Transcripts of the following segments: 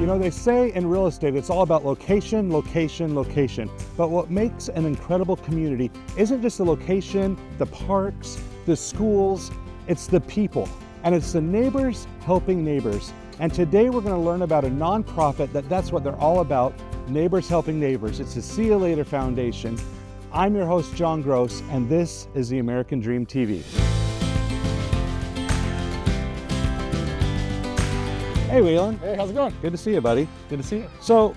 know, they say in real estate, it's all about location, location, location. But what makes an incredible community isn't just the location, the parks, the schools, it's the people. And it's the neighbors helping neighbors. And today we're going to learn about a nonprofit that's what they're all about, Neighbors Helping Neighbors. It's the See You Later Foundation. I'm your host, John Gross, and this is the American Dream TV. Hey, Waylon. Hey, how's it going? Good to see you, buddy. Good to see you. So,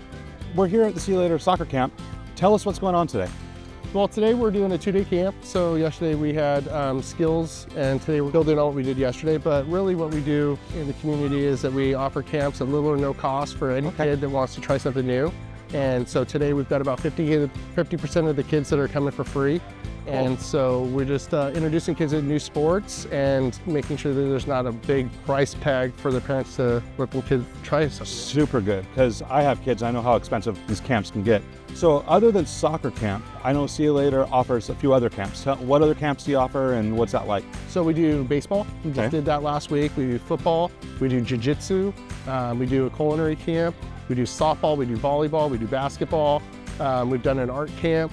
we're here at the See You Later soccer camp. Tell us what's going on today. Well, today we're doing a 2-day camp. So yesterday we had skills, and today we're building on what we did yesterday. But really what we do in the community is that we offer camps at little or no cost for any kid that wants to try something new. And so today we've got about 50% of the kids that are coming for free. And so we're just introducing kids to new sports and making sure that there's not a big price tag for the parents to let the kids try something. Super good, because I have kids, I know how expensive these camps can get. So other than soccer camp, I know See You Later offers a few other camps. What other camps do you offer and what's that like? So we do baseball, we just did that last week. We do football, we do jiu-jitsu, we do a culinary camp, we do softball, we do volleyball, we do basketball, we've done an art camp.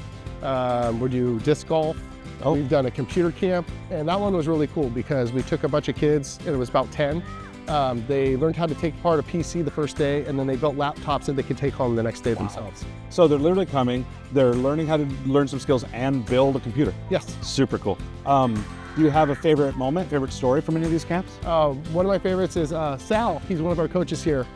We do disc golf. We've done a computer camp, and that one was really cool because we took a bunch of kids, and it was about 10. They learned how to take apart a PC the first day, and then they built laptops that they could take home the next day themselves. So they're literally coming, they're learning how to learn some skills and build a computer. Yes. Super cool. Do you have a favorite moment, favorite story from any of these camps? One of my favorites is Sal. He's one of our coaches here.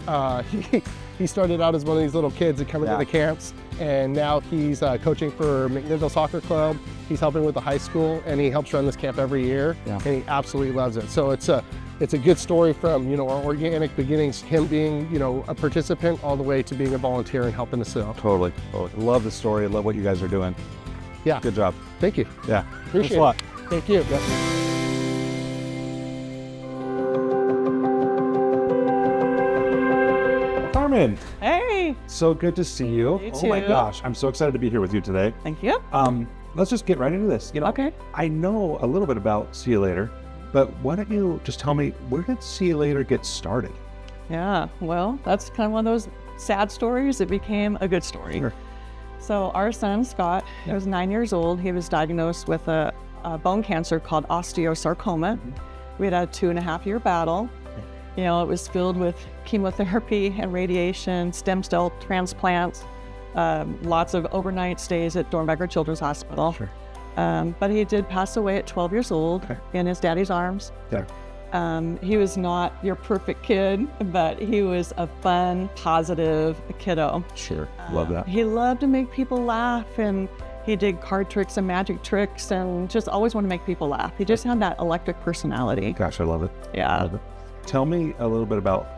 He started out as one of these little kids that come into the camps, and now he's coaching for McMinnville Soccer Club. He's helping with the high school, and he helps run this camp every year, and he absolutely loves it. So it's a good story from, you know, our organic beginnings, him being, you know, a participant all the way to being a volunteer and helping us out. Totally. Love the story. I love what you guys are doing. Yeah. Good job. Thank you. Yeah. Appreciate it. A lot. Thank you. Yep. Carmen. Hey. So good to see you. You Oh my too. gosh, I'm so excited to be here with you today. Thank you. Let's just get right into this. You know, Okay. I know a little bit about See You Later, but why don't you just tell me, where did See You Later get started? Yeah, well, that's kind of one of those sad stories that became a good story. Sure. So our son, Scott, he was 9 years old. He was diagnosed with a bone cancer called osteosarcoma. We had a 2.5-year battle. You know, it was filled with chemotherapy and radiation, stem cell transplants, lots of overnight stays at Dornbecker Children's Hospital. Sure. But he did pass away at 12 years old in his daddy's arms. Yeah. He was not your perfect kid, but he was a fun, positive kiddo. Sure. Love that. He loved to make people laugh, and he did card tricks and magic tricks and just always wanted to make people laugh. He just had that electric personality. Gosh, I love it. Yeah. I love it. Tell me a little bit about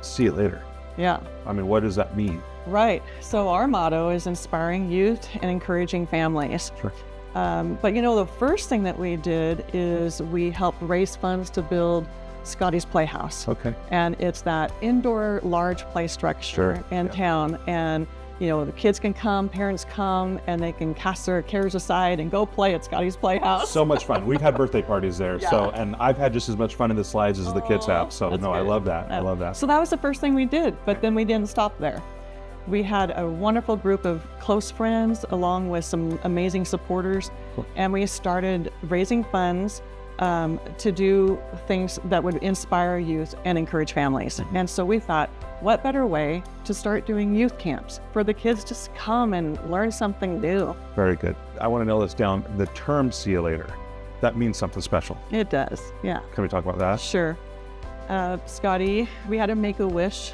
See You Later. Yeah. I mean, what does that mean? Right. So our motto is inspiring youth and encouraging families. Sure. But you know, the first thing that we did is we helped raise funds to build Scotty's Playhouse. Okay. And it's that indoor large play structure in town. And you know, the kids can come, parents come, and they can cast their cares aside and go play at Scotty's Playhouse. So much fun. We've had birthday parties there. So, and I've had just as much fun in the slides as the kids have. So no, I love that. I love that. So that was the first thing we did, but then we didn't stop there. We had a wonderful group of close friends along with some amazing supporters, and we started raising funds to do things that would inspire youth and encourage families. And so we thought, what better way to start doing youth camps for the kids to come and learn something new? Very good. I want to nail this down. The term See You Later, that means something special. It does, yeah. Can we talk about that? Sure. Scotty, we had a Make-A-Wish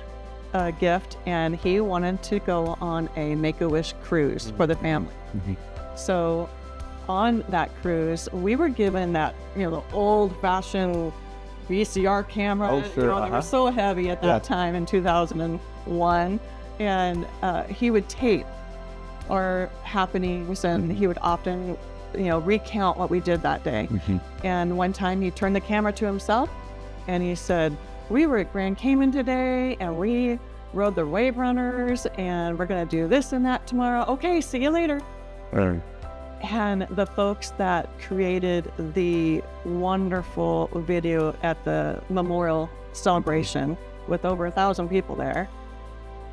gift, and he wanted to go on a Make-A-Wish cruise for the family. So on that cruise, we were given that, you know, the old-fashioned VCR camera. Oh, sure. You know, they were so heavy at that time in 2001, and he would tape our happenings, and he would often, you know, recount what we did that day. And one time he turned the camera to himself, and he said, we were at Grand Cayman today, and we rode the Wave Runners, and we're gonna do this and that tomorrow. Okay, see you later. And the folks that created the wonderful video at the memorial celebration with over 1,000 people there,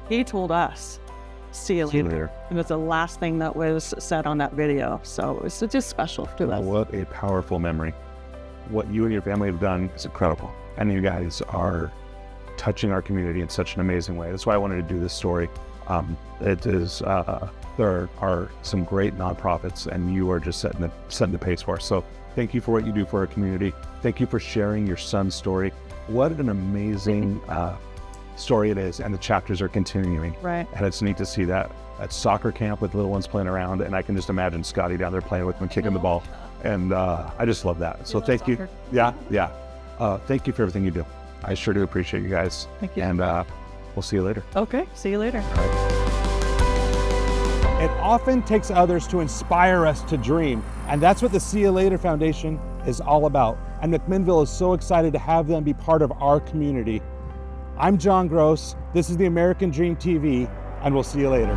He told us, see you later. And it's the last thing that was said on that video. So it's just special to us. What a powerful memory. What you and your family have done is incredible. And you guys are touching our community in such an amazing way. That's why I wanted to do this story. There are some great nonprofits, and you are just setting the pace for us. So thank you for what you do for our community. Thank you for sharing your son's story. What an amazing story it is, and the chapters are continuing. Right. And it's neat to see that at soccer camp with little ones playing around, and I can just imagine Scotty down there playing with them, kicking the ball. And I just love that. So thank you. Yeah. Thank you for everything you do. I sure do appreciate you guys. Thank you. And we'll see you later. Okay, see you later. It often takes others to inspire us to dream, and that's what the See You Later Foundation is all about. And McMinnville is so excited to have them be part of our community. I'm John Gross, this is the American Dream TV, and we'll see you later.